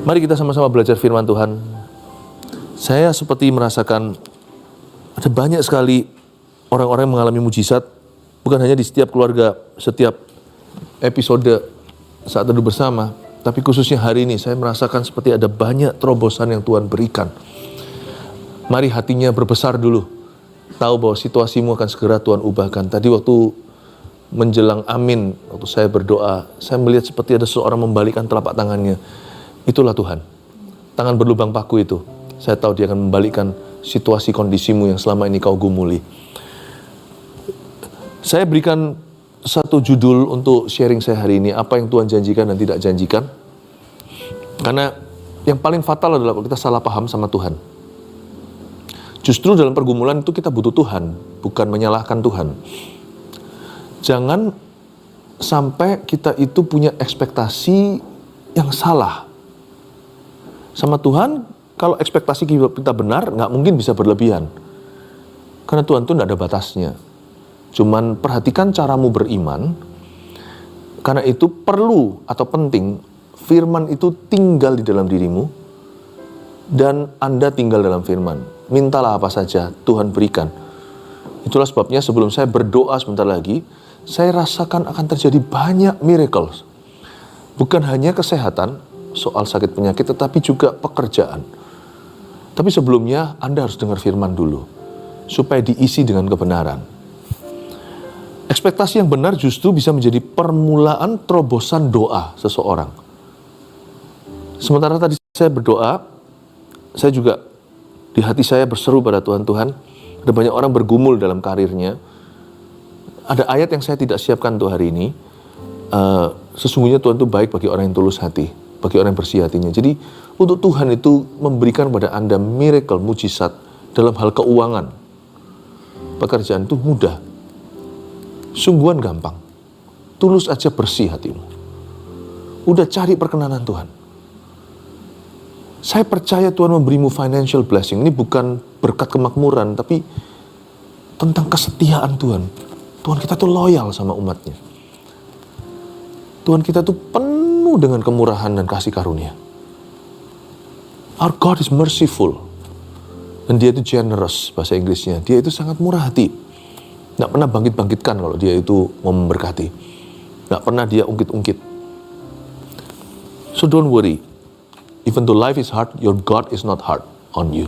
Mari kita sama-sama belajar firman Tuhan. Saya seperti merasakan ada banyak sekali orang-orang yang mengalami mujizat, bukan hanya di setiap keluarga, setiap episode saat teduh bersama, tapi khususnya hari ini saya merasakan seperti ada banyak terobosan yang Tuhan berikan. Mari hatinya berbesar dulu, tahu bahwa situasimu akan segera Tuhan ubahkan. Tadi waktu menjelang amin, waktu saya berdoa, saya melihat seperti ada seseorang membalikkan telapak tangannya. Itulah Tuhan, tangan berlubang paku itu. Saya tahu dia akan membalikkan situasi kondisimu yang selama ini kau gumuli. Saya berikan satu judul untuk sharing saya hari ini, apa yang Tuhan janjikan dan tidak janjikan. Karena yang paling fatal adalah kalau kita salah paham sama Tuhan. Justru dalam pergumulan itu kita butuh Tuhan, bukan menyalahkan Tuhan. Jangan sampai kita itu punya ekspektasi yang salah sama Tuhan. Kalau ekspektasi kita benar, nggak mungkin bisa berlebihan. Karena Tuhan itu nggak ada batasnya. Cuman perhatikan caramu beriman. Karena itu perlu atau penting, firman itu tinggal di dalam dirimu. Dan Anda tinggal dalam firman. Mintalah apa saja, Tuhan berikan. Itulah sebabnya sebelum saya berdoa sebentar lagi, saya rasakan akan terjadi banyak miracles. Bukan hanya kesehatan, soal sakit penyakit, tetapi juga pekerjaan. Tapi sebelumnya Anda harus dengar firman dulu, supaya diisi dengan kebenaran. Ekspektasi yang benar justru bisa menjadi permulaan terobosan doa seseorang. Sementara tadi saya berdoa, saya juga di hati saya berseru pada Tuhan, ada banyak orang bergumul dalam karirnya. Ada ayat yang saya tidak siapkan untuk hari ini. Sesungguhnya Tuhan itu baik bagi orang yang tulus hati, bagi orang yang bersih hatinya. Jadi untuk Tuhan itu memberikan kepada Anda miracle, mujizat dalam hal keuangan. Pekerjaan itu mudah, sungguhan gampang. Tulus aja bersih hatimu. Udah cari perkenanan Tuhan. Saya percaya Tuhan memberimu financial blessing. Ini bukan berkat kemakmuran, tapi tentang kesetiaan Tuhan. Tuhan kita tuh loyal sama umatnya. Tuhan kita tuh penuh dengan kemurahan dan kasih karunia. Our God is merciful. Dan dia itu generous, bahasa Inggrisnya. Dia itu sangat murah hati. Nggak pernah bangkit-bangkitkan kalau dia itu mau memberkati. Nggak pernah dia ungkit-ungkit. So don't worry. Even though life is hard, your God is not hard on you.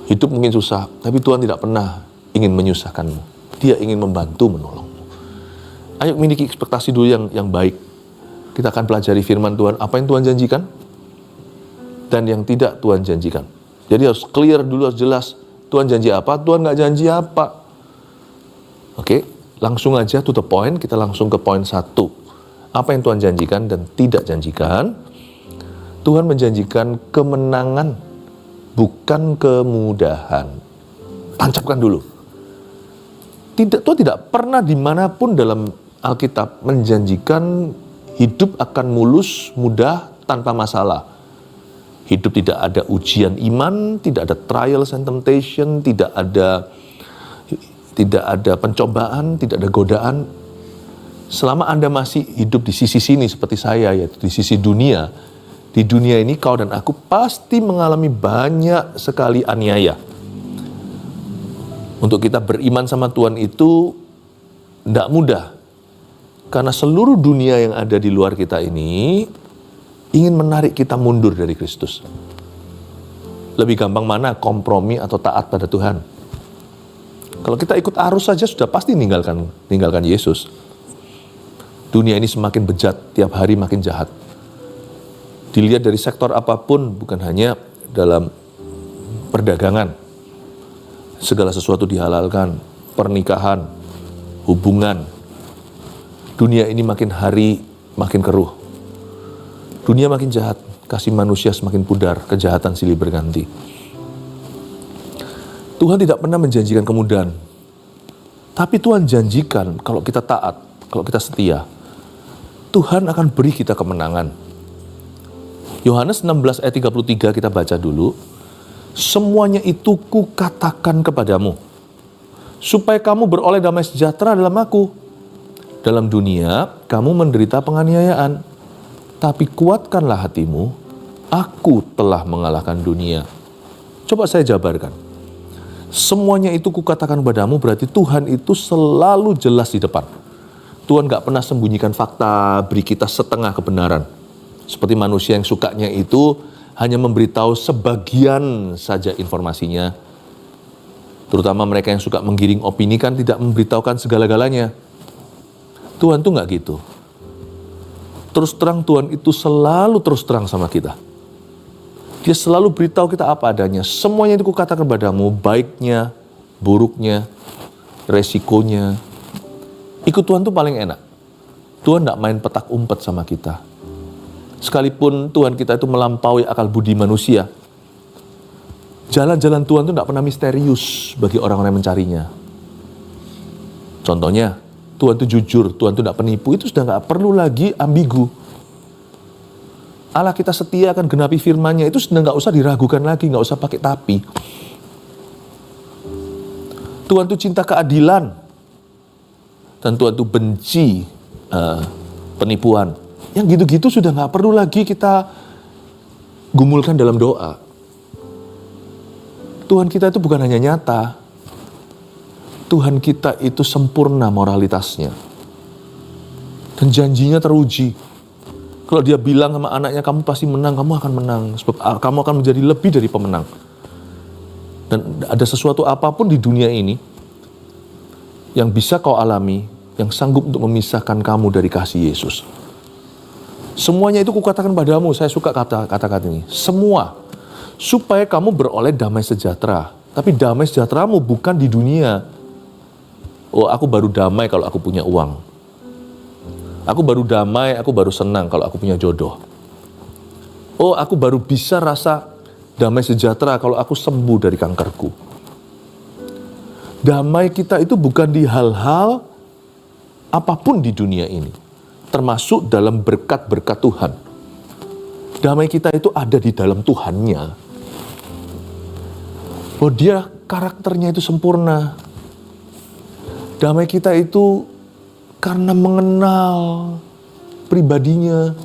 Hidup mungkin susah, tapi Tuhan tidak pernah ingin menyusahkanmu. Dia ingin membantu, menolongmu. Ayo miliki ekspektasi dulu yang baik. Kita akan pelajari firman Tuhan, apa yang Tuhan janjikan, dan yang tidak Tuhan janjikan. Jadi harus clear dulu, harus jelas. Tuhan janji apa, Tuhan nggak janji apa. Oke, langsung aja to the point, kita langsung ke poin 1. Apa yang Tuhan janjikan dan tidak janjikan? Tuhan menjanjikan kemenangan, bukan kemudahan. Tancapkan dulu. Tuhan tidak pernah dimanapun dalam Alkitab menjanjikan hidup akan mulus, mudah, tanpa masalah. Hidup tidak ada ujian iman, tidak ada trials and temptation, tidak ada pencobaan, tidak ada godaan. Selama Anda masih hidup di sisi sini seperti saya, yaitu di sisi dunia, di dunia ini kau dan aku pasti mengalami banyak sekali aniaya. Untuk kita beriman sama Tuhan itu tidak mudah. Karena seluruh dunia yang ada di luar kita ini ingin menarik kita mundur dari Kristus. Lebih gampang mana kompromi atau taat pada Tuhan? Kalau kita ikut arus saja sudah pasti tinggalkan Yesus. Dunia ini semakin bejat, tiap hari makin jahat. Dilihat dari sektor apapun, bukan hanya dalam perdagangan. Segala sesuatu dihalalkan, pernikahan, hubungan. Dunia ini makin hari makin keruh. Dunia makin jahat, kasih manusia semakin pudar, kejahatan silih berganti. Tuhan tidak pernah menjanjikan kemudahan. Tapi Tuhan janjikan kalau kita taat, kalau kita setia, Tuhan akan beri kita kemenangan. Yohanes 16 ayat 33 kita baca dulu. Semuanya itu kukatakan kepadamu, supaya kamu beroleh damai sejahtera dalam aku. Dalam dunia, kamu menderita penganiayaan. Tapi kuatkanlah hatimu, Aku telah mengalahkan dunia. Coba saya jabarkan. Semuanya itu kukatakan padamu, berarti Tuhan itu selalu jelas di depan. Tuhan gak pernah sembunyikan fakta, beri kita setengah kebenaran. Seperti manusia yang sukanya itu hanya memberitahu sebagian saja informasinya. Terutama mereka yang suka menggiring opini kan tidak memberitahukan segala-galanya. Tuhan tuh gak gitu. Terus terang Tuhan itu selalu terus terang sama kita. Dia selalu beritahu kita apa adanya. Semuanya itu kukatakan padamu, baiknya, buruknya, resikonya. Ikut Tuhan tuh paling enak. Tuhan gak main petak umpet sama kita. Sekalipun Tuhan kita itu melampaui akal budi manusia, jalan-jalan Tuhan itu gak pernah misterius bagi orang-orang yang mencarinya. Contohnya, Tuhan itu jujur, Tuhan itu gak penipu, itu sudah gak perlu lagi ambigu. Allah kita setia akan genapi firman-Nya, itu sudah gak usah diragukan lagi, gak usah pakai tapi. Tuhan itu cinta keadilan, dan Tuhan itu benci penipuan. Yang gitu-gitu sudah gak perlu lagi kita gumulkan dalam doa. Tuhan kita itu bukan hanya nyata, Tuhan kita itu sempurna moralitasnya. Dan janjinya teruji. Kalau dia bilang sama anaknya, kamu pasti menang, kamu akan menang. Sebab kamu akan menjadi lebih dari pemenang. Dan ada sesuatu apapun di dunia ini yang bisa kau alami, yang sanggup untuk memisahkan kamu dari kasih Yesus. Semuanya itu kukatakan padamu, saya suka kata-kata ini. Semua, supaya kamu beroleh damai sejahtera. Tapi damai sejahteramu bukan di dunia. Oh, aku baru damai kalau aku punya uang. Aku baru damai, aku baru senang kalau aku punya jodoh. Oh, aku baru bisa rasa damai sejahtera kalau aku sembuh dari kankerku. Damai kita itu bukan di hal-hal apapun di dunia ini, termasuk dalam berkat-berkat Tuhan. Damai kita itu ada di dalam Tuhannya. Oh, dia karakternya itu sempurna. Damai kita itu karena mengenal pribadinya.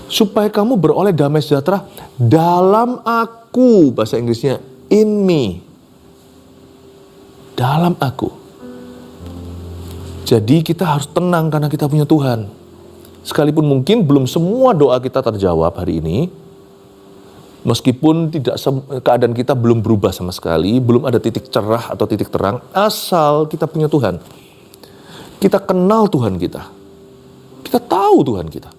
Supaya kamu beroleh damai sejahtera dalam aku. Bahasa Inggrisnya, in me. Dalam aku. Jadi kita harus tenang karena kita punya Tuhan. Sekalipun mungkin belum semua doa kita terjawab hari ini. Meskipun keadaan kita belum berubah sama sekali. Belum ada titik cerah atau titik terang. Asal kita punya Tuhan. Kita kenal Tuhan kita. Kita tahu Tuhan kita.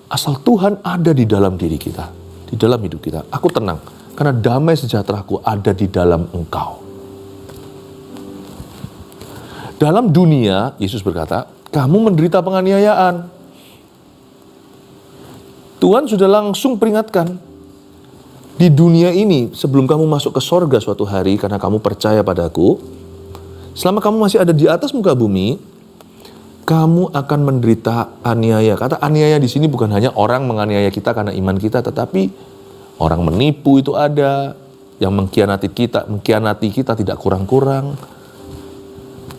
Asal Tuhan ada di dalam diri kita. Di dalam hidup kita. Aku tenang. Karena damai sejahteraku ada di dalam engkau. Dalam dunia, Yesus berkata, kamu menderita penganiayaan. Tuhan sudah langsung peringatkan. Di dunia ini, sebelum kamu masuk ke sorga suatu hari, karena kamu percaya padaku, selama kamu masih ada di atas muka bumi, kamu akan menderita aniaya. Kata aniaya di sini bukan hanya orang menganiaya kita karena iman kita, tetapi orang menipu itu ada, yang mengkhianati kita tidak kurang-kurang.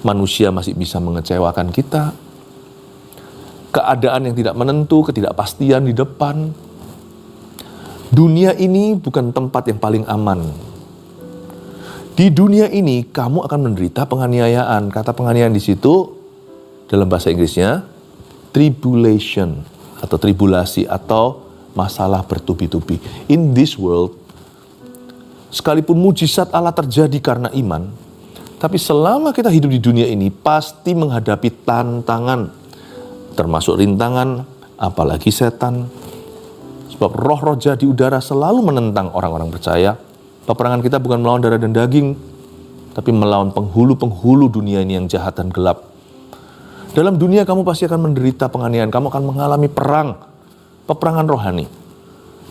Manusia masih bisa mengecewakan kita. Keadaan yang tidak menentu, ketidakpastian di depan. Dunia ini bukan tempat yang paling aman. Di dunia ini kamu akan menderita penganiayaan. Kata penganiayaan di situ dalam bahasa Inggrisnya tribulation atau tribulasi atau masalah bertubi-tubi. In this world, sekalipun mujizat Allah terjadi karena iman, tapi selama kita hidup di dunia ini pasti menghadapi tantangan, termasuk rintangan, apalagi setan. Sebab roh-roh jahat di udara selalu menentang orang-orang percaya. Peperangan kita bukan melawan darah dan daging, tapi melawan penghulu-penghulu dunia ini yang jahat dan gelap. Dalam dunia kamu pasti akan menderita penganiayaan, kamu akan mengalami peperangan rohani.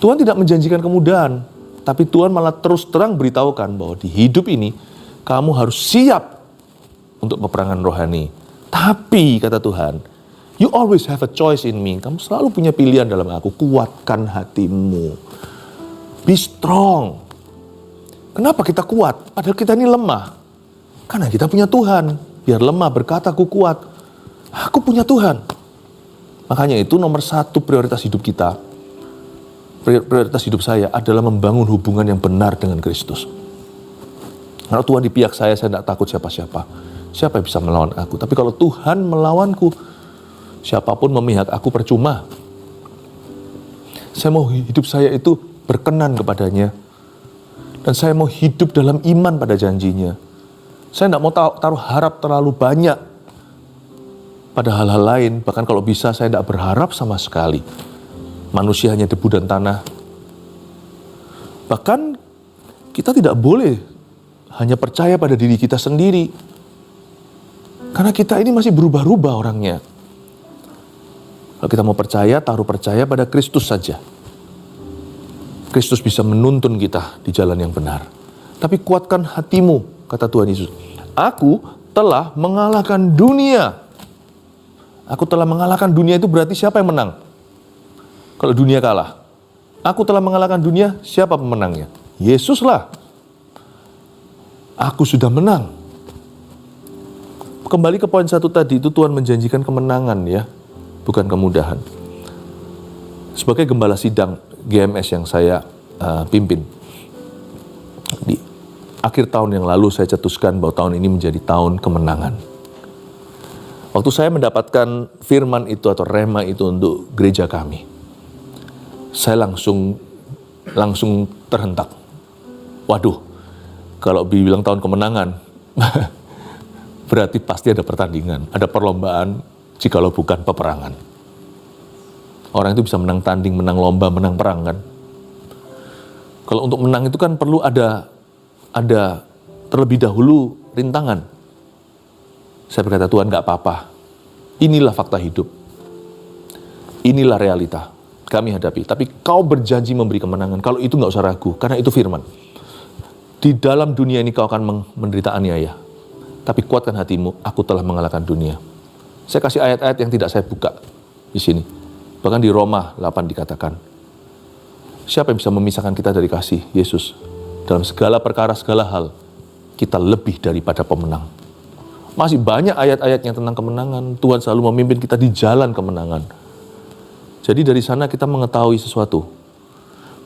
Tuhan tidak menjanjikan kemudahan, tapi Tuhan malah terus terang beritahukan bahwa di hidup ini, kamu harus siap untuk peperangan rohani. Tapi, kata Tuhan, you always have a choice in me. Kamu selalu punya pilihan dalam aku, kuatkan hatimu. Be strong. Kenapa kita kuat? Padahal kita ini lemah. Karena kita punya Tuhan. Biar lemah berkata, aku kuat. Aku punya Tuhan. Makanya itu nomor satu prioritas hidup kita. prioritas hidup saya adalah membangun hubungan yang benar dengan Kristus. Kalau Tuhan di pihak saya tidak takut siapa-siapa. Siapa yang bisa melawan aku? Tapi kalau Tuhan melawanku, siapapun memihak aku percuma. Saya mau hidup saya itu berkenan kepadanya. Dan saya mau hidup dalam iman pada janjinya. Saya tidak mau taruh harap terlalu banyak pada hal-hal lain. Bahkan kalau bisa saya tidak berharap sama sekali. Manusia hanya debu dan tanah. Bahkan kita tidak boleh hanya percaya pada diri kita sendiri. Karena kita ini masih berubah-ubah orangnya. Kalau kita mau percaya, taruh percaya pada Kristus saja. Kristus bisa menuntun kita di jalan yang benar. Tapi kuatkan hatimu, kata Tuhan Yesus. Aku telah mengalahkan dunia. Aku telah mengalahkan dunia itu berarti siapa yang menang? Kalau dunia kalah. Aku telah mengalahkan dunia, siapa pemenangnya? Yesuslah. Aku sudah menang. Kembali ke poin 1 tadi, itu Tuhan menjanjikan kemenangan ya, bukan kemudahan. Sebagai gembala sidang GMS yang saya pimpin, di akhir tahun yang lalu saya cetuskan bahwa tahun ini menjadi tahun kemenangan. Waktu saya mendapatkan firman itu atau rema itu untuk gereja kami, saya langsung terhentak. Waduh, kalau bilang tahun kemenangan, berarti pasti ada pertandingan, ada perlombaan, jikalau bukan peperangan. Orang itu bisa menang tanding, menang lomba, menang perang kan. Kalau untuk menang itu kan perlu ada terlebih dahulu rintangan. Saya berkata, Tuhan gak apa-apa. Inilah fakta hidup. Inilah realita. Kami hadapi. Tapi kau berjanji memberi kemenangan. Kalau itu gak usah ragu, karena itu firman. Di dalam dunia ini kau akan menderita aniaya. Tapi kuatkan hatimu, aku telah mengalahkan dunia. Saya kasih ayat-ayat yang tidak saya buka di sini. Bahkan di Roma 8 dikatakan, siapa yang bisa memisahkan kita dari kasih Yesus? Dalam segala perkara, segala hal, kita lebih daripada pemenang. Masih banyak ayat-ayatnya tentang kemenangan. Tuhan selalu memimpin kita di jalan kemenangan. Jadi dari sana kita mengetahui sesuatu,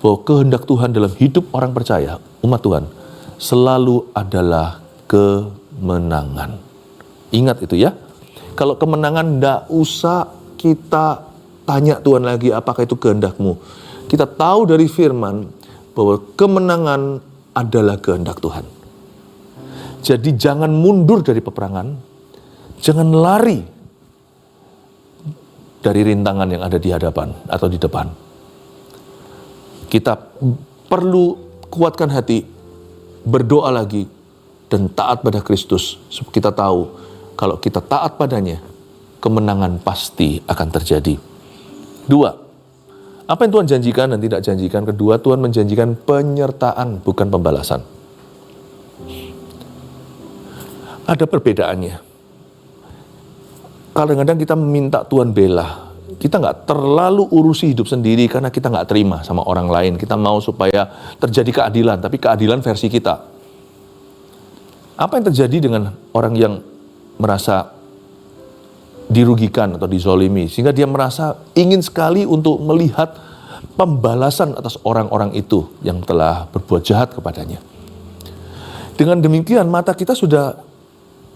bahwa kehendak Tuhan dalam hidup orang percaya, umat Tuhan, selalu adalah kemenangan. Ingat itu ya. Kalau kemenangan tidak usah kita tanya Tuhan lagi apakah itu kehendak-Mu. Kita tahu dari firman bahwa kemenangan adalah kehendak Tuhan. Jadi jangan mundur dari peperangan, jangan lari dari rintangan yang ada di hadapan atau di depan. Kita perlu kuatkan hati, berdoa lagi, dan taat pada Kristus. Kita tahu kalau kita taat padanya, kemenangan pasti akan terjadi. 2. Apa yang Tuhan janjikan dan tidak janjikan? Kedua, Tuhan menjanjikan penyertaan, bukan pembalasan. Ada perbedaannya. Kadang-kadang kita meminta Tuhan bela. Kita nggak terlalu urusi hidup sendiri karena kita nggak terima sama orang lain. Kita mau supaya terjadi keadilan, tapi keadilan versi kita. Apa yang terjadi dengan orang yang merasa dirugikan atau dizolimi, sehingga dia merasa ingin sekali untuk melihat pembalasan atas orang-orang itu yang telah berbuat jahat kepadanya. Dengan demikian mata kita sudah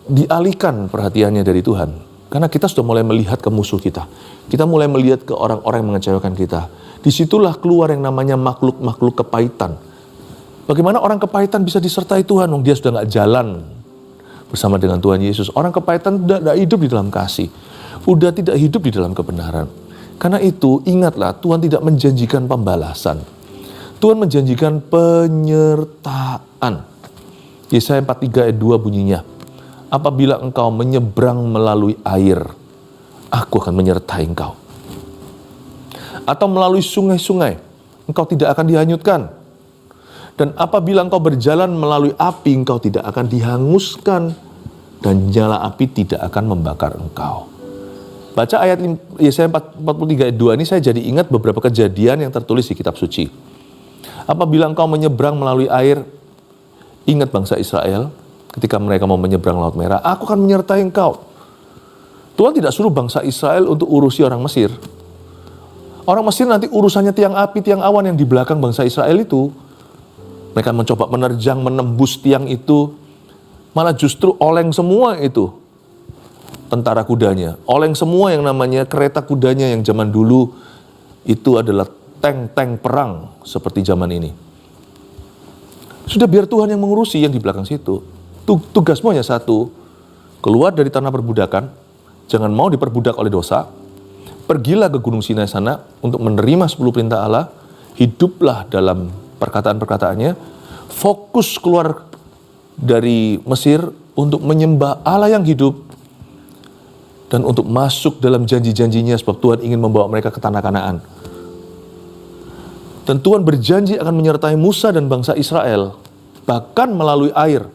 dialihkan perhatiannya dari Tuhan, karena kita sudah mulai melihat ke musuh kita. Kita mulai melihat ke orang-orang yang mengecewakan kita. Disitulah keluar yang namanya makhluk-makhluk kepahitan. Bagaimana orang kepahitan bisa disertai Tuhan? Dia sudah nggak jalan bersama dengan Tuhan Yesus. Orang kepahitan tidak hidup di dalam kasih, udah tidak hidup di dalam kebenaran. Karena itu ingatlah, Tuhan tidak menjanjikan pembalasan. Tuhan menjanjikan penyertaan. Yesaya 43 ayat 2 bunyinya, apabila engkau menyeberang melalui air, aku akan menyertai engkau. Atau melalui sungai-sungai, engkau tidak akan dihanyutkan. Dan apabila engkau berjalan melalui api, engkau tidak akan dihanguskan. Dan nyala api tidak akan membakar engkau. Baca ayat Yesaya 43 ayat 2 ini, saya jadi ingat beberapa kejadian yang tertulis di kitab suci. Apabila engkau menyeberang melalui air, ingat bangsa Israel, ketika mereka mau menyeberang Laut Merah, aku akan menyertai engkau. Tuhan tidak suruh bangsa Israel untuk urusi orang Mesir. Orang Mesir nanti urusannya tiang api, tiang awan yang di belakang bangsa Israel itu. Mereka mencoba menerjang, menembus tiang itu. Malah justru oleng semua itu tentara kudanya. Oleng semua yang namanya kereta kudanya yang zaman dulu itu adalah tank-tank perang seperti zaman ini. Sudah biar Tuhan yang mengurusi yang di belakang situ. Tugasmu hanya satu, keluar dari tanah perbudakan, jangan mau diperbudak oleh dosa, pergilah ke Gunung Sinai sana untuk menerima 10 perintah Allah, hiduplah dalam perkataan-perkataannya, fokus keluar dari Mesir untuk menyembah Allah yang hidup, dan untuk masuk dalam janji-janjinya sebab Tuhan ingin membawa mereka ke tanah Kanaan. Dan Tuhan berjanji akan menyertai Musa dan bangsa Israel, bahkan melalui air.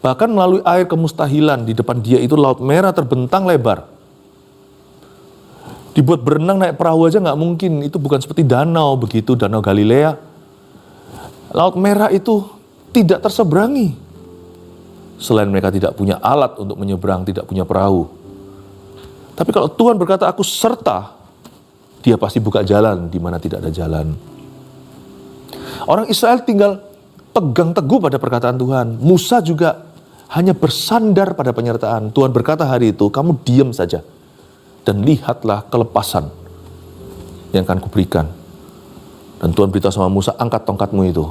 Bahkan melalui air kemustahilan, di depan dia itu Laut Merah terbentang lebar. Dibuat berenang naik perahu aja nggak mungkin, itu bukan seperti danau begitu, danau Galilea. Laut Merah itu tidak terseberangi. Selain mereka tidak punya alat untuk menyeberang, tidak punya perahu. Tapi kalau Tuhan berkata, aku serta, dia pasti buka jalan di mana tidak ada jalan. Orang Israel tinggal pegang teguh pada perkataan Tuhan. Musa juga hanya bersandar pada penyertaan. Tuhan berkata hari itu, kamu diam saja. Dan lihatlah kelepasan yang akan kuberikan. Dan Tuhan beritahu sama Musa, angkat tongkatmu itu.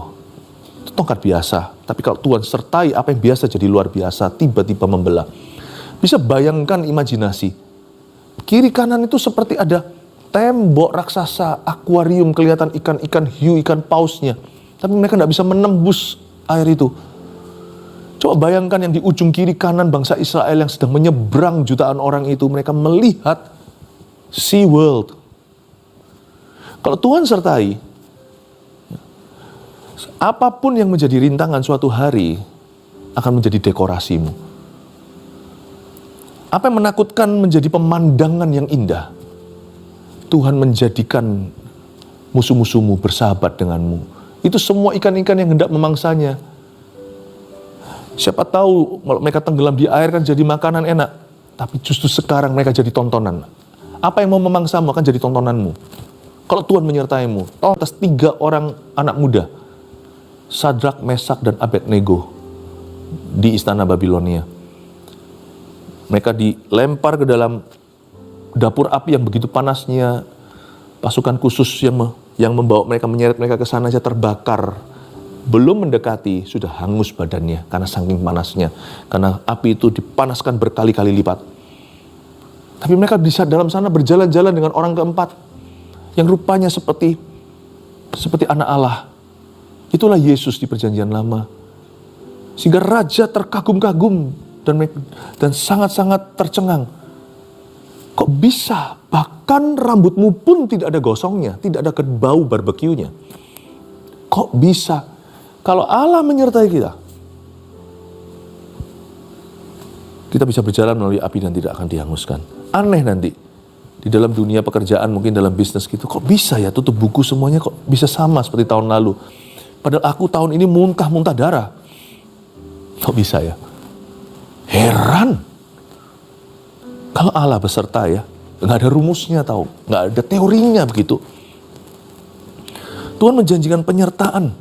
Itu tongkat biasa. Tapi kalau Tuhan sertai apa yang biasa jadi luar biasa, tiba-tiba membelah. Bisa bayangkan imajinasi. Kiri kanan itu seperti ada tembok raksasa, akuarium, kelihatan ikan-ikan hiu, ikan pausnya. Tapi mereka tidak bisa menembus air itu. Coba bayangkan yang di ujung kiri kanan bangsa Israel yang sedang menyeberang jutaan orang itu. Mereka melihat Sea World. Kalau Tuhan sertai, apapun yang menjadi rintangan suatu hari akan menjadi dekorasimu. Apa yang menakutkan menjadi pemandangan yang indah. Tuhan menjadikan musuh-musuhmu bersahabat denganmu. Itu semua ikan-ikan yang hendak memangsanya. Siapa tahu mereka tenggelam di air kan jadi makanan enak. Tapi justru sekarang mereka jadi tontonan. Apa yang mau memangsamu akan jadi tontonanmu. Kalau Tuhan menyertaimu. Atas 3 orang anak muda. Sadrak, Mesak, dan Abednego. Di istana Babilonia. Mereka dilempar ke dalam dapur api yang begitu panasnya. Pasukan khusus yang membawa mereka, menyeret mereka ke sana saja terbakar. Belum mendekati, sudah hangus badannya karena saking panasnya. Karena api itu dipanaskan berkali-kali lipat. Tapi mereka bisa dalam sana berjalan-jalan dengan orang keempat. Yang rupanya seperti anak Allah. Itulah Yesus di perjanjian lama. Sehingga raja terkagum-kagum dan sangat-sangat tercengang. Kok bisa? Bahkan rambutmu pun tidak ada gosongnya, tidak ada bau barbeque-nya. Kok bisa? Kalau Allah menyertai kita bisa berjalan melalui api dan tidak akan dihanguskan. Aneh nanti, di dalam dunia pekerjaan, mungkin dalam bisnis gitu, kok bisa ya tutup buku semuanya kok bisa sama seperti tahun lalu. Padahal aku tahun ini muntah-muntah darah. Kok bisa ya? Heran. Kalau Allah beserta ya, nggak ada rumusnya tahu, nggak ada teorinya begitu. Tuhan menjanjikan penyertaan,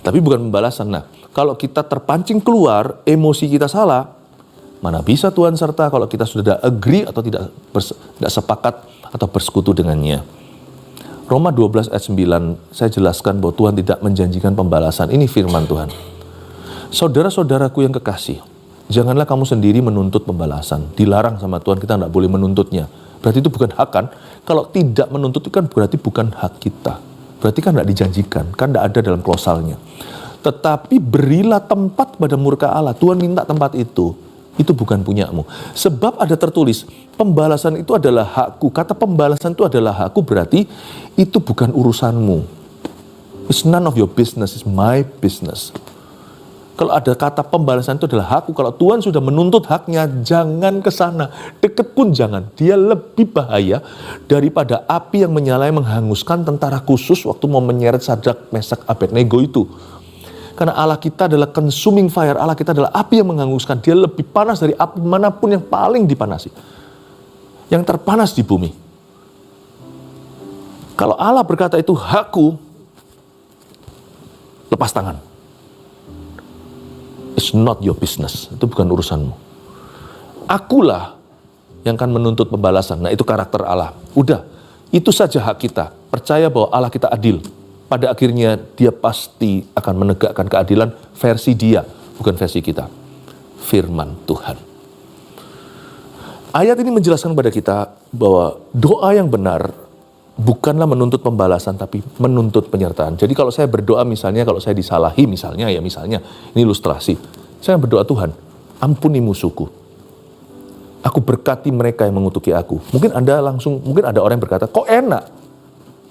tapi bukan pembalasan. Nah, kalau kita terpancing keluar, emosi kita salah, mana bisa Tuhan serta kalau kita sudah agree atau tidak sepakat atau bersekutu dengannya. Roma 12 ayat 9, saya jelaskan bahwa Tuhan tidak menjanjikan pembalasan. Ini firman Tuhan. Saudara-saudaraku yang kekasih, janganlah kamu sendiri menuntut pembalasan. Dilarang sama Tuhan, kita tidak boleh menuntutnya. Berarti itu bukan hak kan? Kalau tidak menuntut itu kan berarti bukan hak kita. Berarti kan tidak dijanjikan, kan tidak ada dalam klausalnya. Tetapi berilah tempat pada murka Allah. Tuhan minta tempat itu bukan punyamu. Sebab ada tertulis, pembalasan itu adalah hakku. Kata pembalasan itu adalah hakku berarti itu bukan urusanmu. It's none of your business, it's my business. Kalau ada kata pembalasan itu adalah hakku, kalau Tuhan sudah menuntut haknya, jangan ke sana, deket pun jangan. Dia lebih bahaya daripada api yang menyala yang menghanguskan tentara khusus waktu mau menyeret Sadrak, Mesak, Abednego itu. Karena Allah kita adalah consuming fire, Allah kita adalah api yang menghanguskan. Dia lebih panas dari api manapun yang paling dipanasi. Yang terpanas di bumi. Kalau Allah berkata itu hakku, lepas tangan. It's not your business. Itu bukan urusanmu. Akulah yang akan menuntut pembalasan. Nah, itu karakter Allah. Udah, itu saja hak kita. Percaya bahwa Allah kita adil. Pada akhirnya dia pasti akan menegakkan keadilan versi dia, bukan versi kita. Firman Tuhan. Ayat ini menjelaskan kepada kita bahwa doa yang benar bukanlah menuntut pembalasan, tapi menuntut penyertaan. Jadi kalau saya berdoa misalnya, kalau saya disalahi misalnya, ini ilustrasi. Saya berdoa, Tuhan, ampuni musuhku. Aku berkati mereka yang mengutuki aku. Mungkin ada orang yang berkata, kok enak?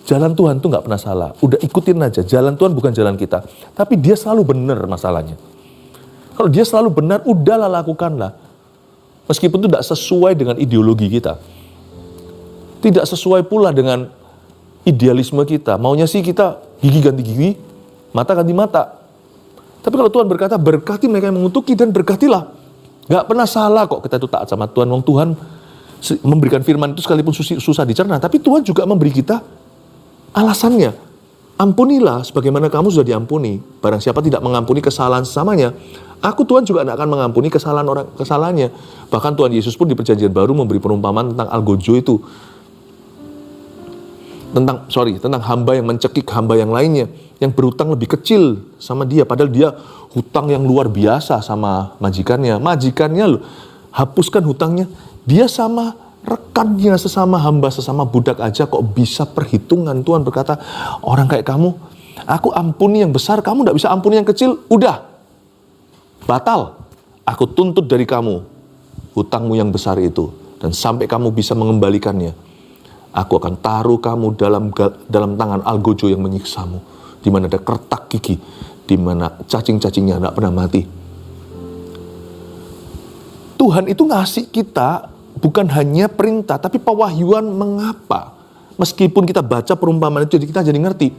Jalan Tuhan tuh gak pernah salah. Udah ikutin aja, jalan Tuhan bukan jalan kita. Tapi dia selalu benar masalahnya. Kalau dia selalu benar, udahlah lakukanlah. Meskipun itu tidak sesuai dengan ideologi kita. Tidak sesuai pula dengan idealisme kita. Maunya sih kita gigi ganti gigi, mata ganti mata. Tapi kalau Tuhan berkata, berkati mereka yang mengutuki dan berkatilah. Gak pernah salah kok kita itu taat sama Tuhan. Wong Tuhan memberikan firman itu sekalipun susah dicerna. Tapi Tuhan juga memberi kita alasannya. Ampunilah sebagaimana kamu sudah diampuni. Barang siapa tidak mengampuni kesalahan sesamanya, aku Tuhan juga tidak akan mengampuni kesalahannya. Bahkan Tuhan Yesus pun di perjanjian baru memberi perumpamaan tentang algojo itu. Tentang hamba yang mencekik hamba yang lainnya, yang berhutang lebih kecil sama dia, padahal dia hutang yang luar biasa sama majikannya. Majikannya loh, hapuskan hutangnya. Dia sama rekannya, sesama hamba, sesama budak aja kok bisa perhitungan. Tuhan berkata, orang kayak kamu, aku ampuni yang besar, kamu tidak bisa ampuni yang kecil, udah, batal. Aku tuntut dari kamu hutangmu yang besar itu, dan sampai kamu bisa mengembalikannya, aku akan taruh kamu dalam tangan algojo yang menyiksamu, di mana ada kertak gigi, di mana cacing-cacingnya tidak pernah mati. Tuhan itu ngasih kita bukan hanya perintah, tapi pewahyuan mengapa. Meskipun kita baca perumpamaan itu, kita jadi ngerti.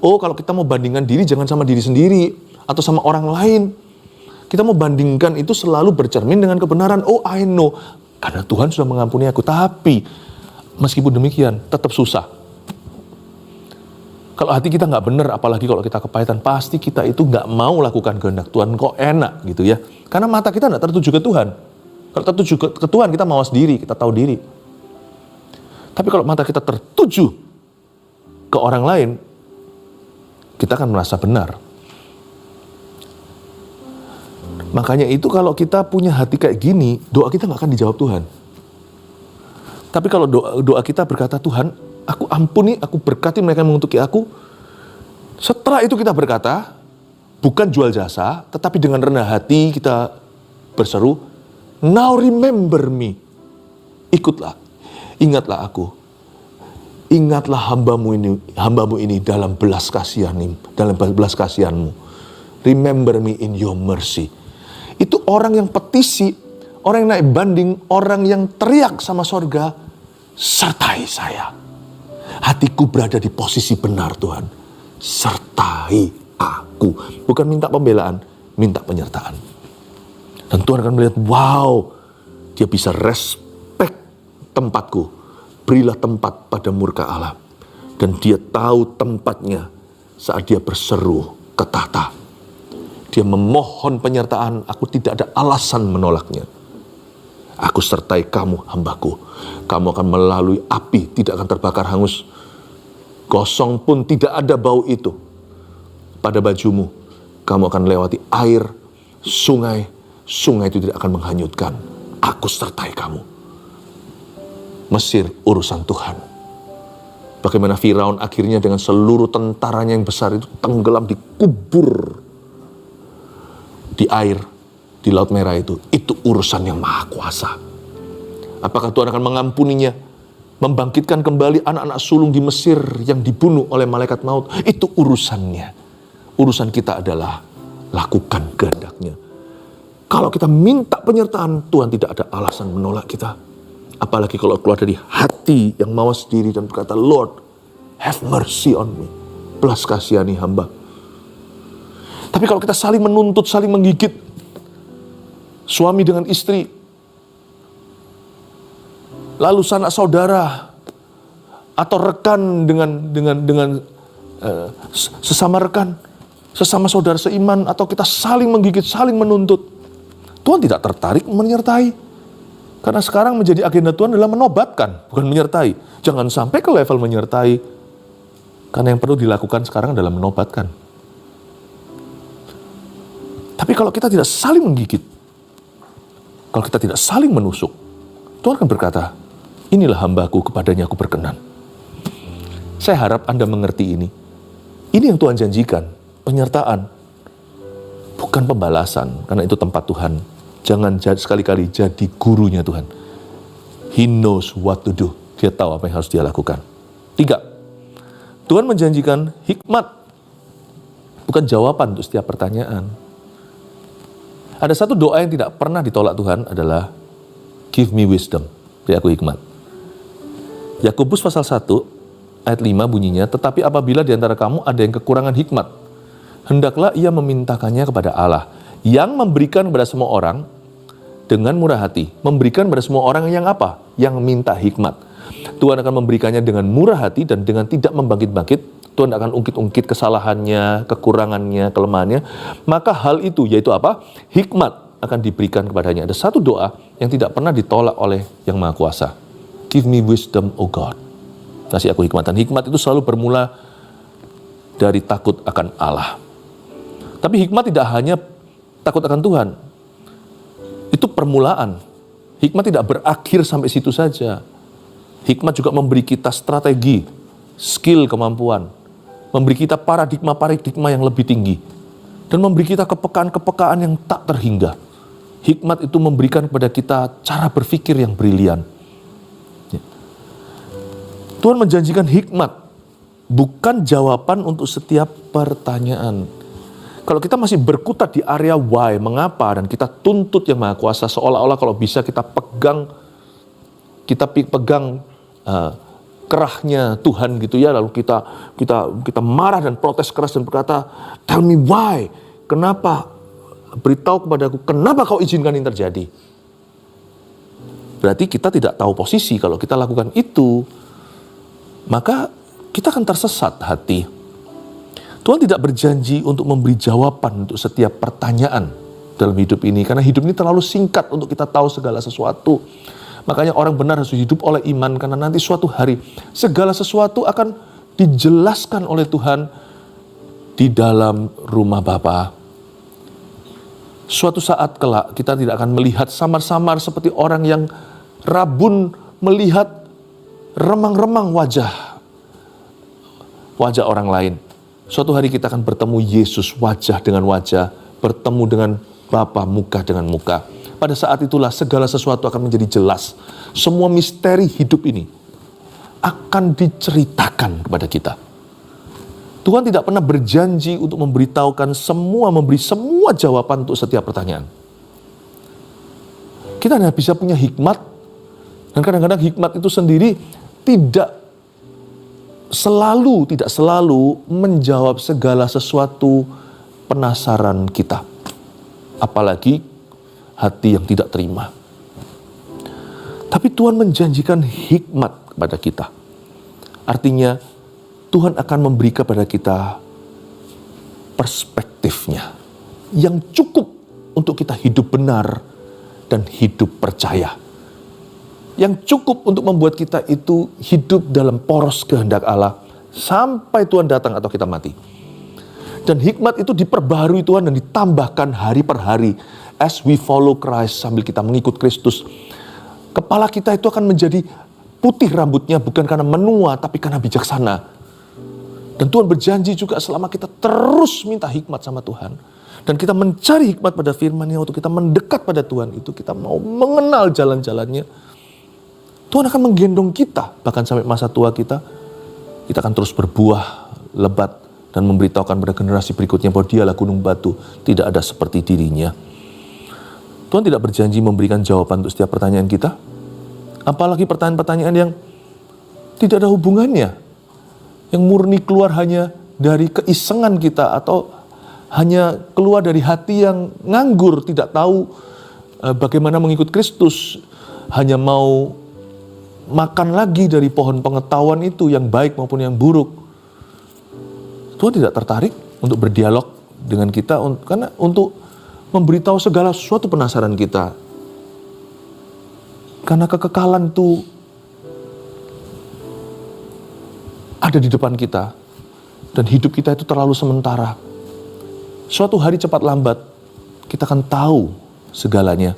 Oh, kalau kita mau bandingkan diri, jangan sama diri sendiri atau sama orang lain. Kita mau bandingkan itu selalu bercermin dengan kebenaran. Oh, I know, karena Tuhan sudah mengampuni aku. Tapi meskipun demikian, tetap susah. Kalau hati kita nggak benar, apalagi kalau kita kepahitan, pasti kita itu nggak mau lakukan kehendak Tuhan. Kok enak gitu ya? Karena mata kita nggak tertuju ke Tuhan. Kalau tertuju ke Tuhan, kita mawas diri, kita tahu diri. Tapi kalau mata kita tertuju ke orang lain, kita akan merasa benar. Makanya itu kalau kita punya hati kayak gini, doa kita nggak akan dijawab Tuhan. Tapi kalau doa kita berkata, Tuhan, aku ampuni, aku berkati mereka yang mengutuki aku. Setelah itu kita berkata, bukan jual jasa, tetapi dengan rendah hati kita berseru, now remember me. Ikutlah, ingatlah aku. Ingatlah hambamu ini dalam belas kasihanmu. Remember me in your mercy. Itu orang yang petisi, orang yang naik banding, orang yang teriak sama sorga, sertai saya. Hatiku berada di posisi benar Tuhan. Sertai aku. Bukan minta pembelaan, minta penyertaan. Dan Tuhan akan melihat, wow, dia bisa respect tempatku. Berilah tempat pada murka Allah. Dan dia tahu tempatnya saat dia berseru ke tahta. Dia memohon penyertaan, aku tidak ada alasan menolaknya. Aku sertai kamu, hambaku. Kamu akan melalui api, tidak akan terbakar hangus. Gosong pun tidak ada bau itu. Pada bajumu, kamu akan lewati air, sungai. Sungai itu tidak akan menghanyutkan. Aku sertai kamu. Mesir, urusan Tuhan. Bagaimana Firaun akhirnya dengan seluruh tentaranya yang besar itu tenggelam, dikubur di air, di Laut Merah itu urusan yang maha kuasa. Apakah Tuhan akan mengampuninya, membangkitkan kembali anak-anak sulung di Mesir yang dibunuh oleh malaikat maut? Itu urusannya. Urusan kita adalah lakukan kehendaknya. Kalau kita minta penyertaan, Tuhan tidak ada alasan menolak kita. Apalagi kalau keluar dari hati yang mawas diri dan berkata, Lord, have mercy on me. Belas kasihani hamba. Tapi kalau kita saling menuntut, saling menggigit, suami dengan istri, lalu sanak saudara, atau rekan dengan sesama rekan, sesama saudara seiman, atau kita saling menggigit, saling menuntut. Tuhan tidak tertarik menyertai. Karena sekarang menjadi agenda Tuhan adalah menobatkan, bukan menyertai. Jangan sampai ke level menyertai. Karena yang perlu dilakukan sekarang adalah menobatkan. Tapi kalau kita tidak saling menggigit, kalau kita tidak saling menusuk, Tuhan akan berkata, inilah hambaku, kepadanya aku berkenan. Saya harap Anda mengerti ini. Ini yang Tuhan janjikan, penyertaan. Bukan pembalasan, karena itu tempat Tuhan. Jangan sekali-kali jadi gurunya Tuhan. He knows what to do. Dia tahu apa yang harus dia lakukan. 3. Tuhan menjanjikan hikmat. Bukan jawaban untuk setiap pertanyaan. Ada satu doa yang tidak pernah ditolak Tuhan adalah give me wisdom. Beri aku hikmat. Yakobus pasal 1 ayat 5 bunyinya, tetapi apabila di antara kamu ada yang kekurangan hikmat, hendaklah ia memintakannya kepada Allah, yang memberikan kepada semua orang dengan murah hati. Memberikan kepada semua orang yang apa? Yang minta hikmat. Tuhan akan memberikannya dengan murah hati dan dengan tidak membangkit-bangkit. Tuhan akan ungkit-ungkit kesalahannya, kekurangannya, kelemahannya. Maka hal itu, yaitu apa? Hikmat akan diberikan kepadanya. Ada satu doa yang tidak pernah ditolak oleh Yang Maha Kuasa. Give me wisdom, O God. Kasih aku hikmat. Dan hikmat itu selalu bermula dari takut akan Allah. Tapi hikmat tidak hanya takut akan Tuhan. Itu permulaan. Hikmat tidak berakhir sampai situ saja. Hikmat juga memberi kita strategi, skill, kemampuan. Memberi kita paradigma yang lebih tinggi. Dan memberi kita kepekaan-kepekaan yang tak terhingga. Hikmat itu memberikan kepada kita cara berpikir yang brilian. Tuhan menjanjikan hikmat, bukan jawaban untuk setiap pertanyaan. Kalau kita masih berkutat di area why, mengapa, dan kita tuntut Yang Maha Kuasa, seolah-olah kalau bisa kita pegang kerahnya Tuhan gitu ya, lalu kita marah dan protes keras dan berkata, tell me why, kenapa, beritahu kepadaku, kenapa kau izinkan ini terjadi. Berarti kita tidak tahu posisi. Kalau kita lakukan itu, maka kita akan tersesat hati. Tuhan tidak berjanji untuk memberi jawaban untuk setiap pertanyaan dalam hidup ini. Karena hidup ini terlalu singkat untuk kita tahu segala sesuatu. Makanya orang benar harus hidup oleh iman. Karena nanti suatu hari segala sesuatu akan dijelaskan oleh Tuhan di dalam rumah Bapa. Suatu saat kelak kita tidak akan melihat samar-samar seperti orang yang rabun melihat remang-remang wajah orang lain. Suatu hari kita akan bertemu Yesus wajah dengan wajah, bertemu dengan Bapa muka dengan muka. Pada saat itulah segala sesuatu akan menjadi jelas. Semua misteri hidup ini akan diceritakan kepada kita. Tuhan tidak pernah berjanji untuk memberi semua jawaban untuk setiap pertanyaan. Kita hanya bisa punya hikmat, dan kadang-kadang hikmat itu sendiri tidak selalu menjawab segala sesuatu penasaran kita. Apalagi hati yang tidak terima. Tapi Tuhan menjanjikan hikmat kepada kita. Artinya Tuhan akan memberi kepada kita perspektifnya yang cukup untuk kita hidup benar dan hidup percaya. Yang cukup untuk membuat kita itu hidup dalam poros kehendak Allah sampai Tuhan datang atau kita mati. Dan hikmat itu diperbaharui Tuhan dan ditambahkan hari per hari as we follow Christ, sambil kita mengikut Kristus. Kepala kita itu akan menjadi putih rambutnya bukan karena menua tapi karena bijaksana. Dan Tuhan berjanji juga selama kita terus minta hikmat sama Tuhan dan kita mencari hikmat pada firman-Nya, waktu kita mendekat pada Tuhan itu, kita mau mengenal jalan-jalannya, Tuhan akan menggendong kita, bahkan sampai masa tua kita akan terus berbuah lebat dan memberitahukan pada generasi berikutnya bahwa Dialah gunung batu, tidak ada seperti dirinya. Tuhan tidak berjanji memberikan jawaban untuk setiap pertanyaan kita, apalagi pertanyaan-pertanyaan yang tidak ada hubungannya, yang murni keluar hanya dari keisengan kita atau hanya keluar dari hati yang nganggur, tidak tahu bagaimana mengikut Kristus, hanya mau makan lagi dari pohon pengetahuan itu, yang baik maupun yang buruk. Tuhan tidak tertarik untuk berdialog dengan kita, karena untuk memberitahu segala sesuatu penasaran kita. Karena kekekalan itu ada di depan kita, dan hidup kita itu terlalu sementara. Suatu hari cepat lambat, kita akan tahu segalanya.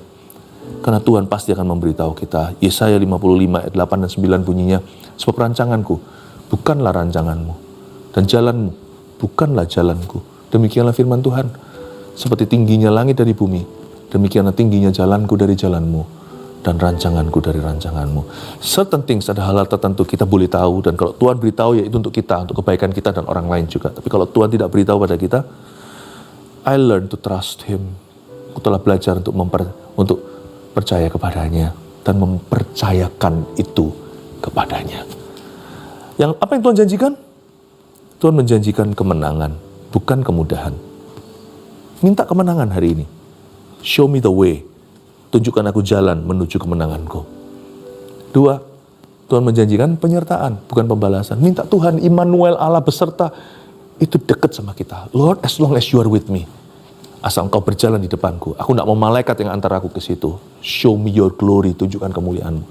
Karena Tuhan pasti akan memberitahu kita. Yesaya 55 ayat 8 dan 9 bunyinya, sebab rancanganku bukanlah rancanganmu, dan jalanmu bukanlah jalanku. Demikianlah firman Tuhan. Seperti tingginya langit dari bumi, demikianlah tingginya jalanku dari jalanmu, dan rancanganku dari rancanganmu. Certain things, ada hal-hal tertentu kita boleh tahu, dan kalau Tuhan beritahu ya itu untuk kita, untuk kebaikan kita dan orang lain juga. Tapi kalau Tuhan tidak beritahu pada kita, I learn to trust Him. Aku telah belajar untuk percaya kepadanya dan mempercayakan itu kepadanya. Apa yang Tuhan janjikan? Tuhan menjanjikan kemenangan, bukan kemudahan. Minta kemenangan hari ini. Show me the way. Tunjukkan aku jalan menuju kemenanganku. 2, Tuhan menjanjikan penyertaan, bukan pembalasan. Minta Tuhan, Immanuel, Allah beserta, itu dekat sama kita. Lord, as long as you are with me. Asal engkau berjalan di depanku. Aku tidak mau malaikat yang antar aku ke situ. Show me your glory, tunjukkan kemuliaanmu.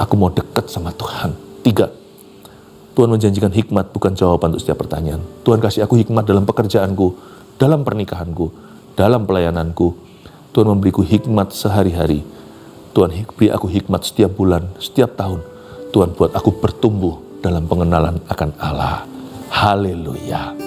Aku mau dekat sama Tuhan. 3, Tuhan menjanjikan hikmat, bukan jawaban untuk setiap pertanyaan. Tuhan kasih aku hikmat dalam pekerjaanku, dalam pernikahanku, dalam pelayananku. Tuhan memberiku hikmat sehari-hari. Tuhan beri aku hikmat setiap bulan, setiap tahun. Tuhan buat aku bertumbuh dalam pengenalan akan Allah. Haleluya.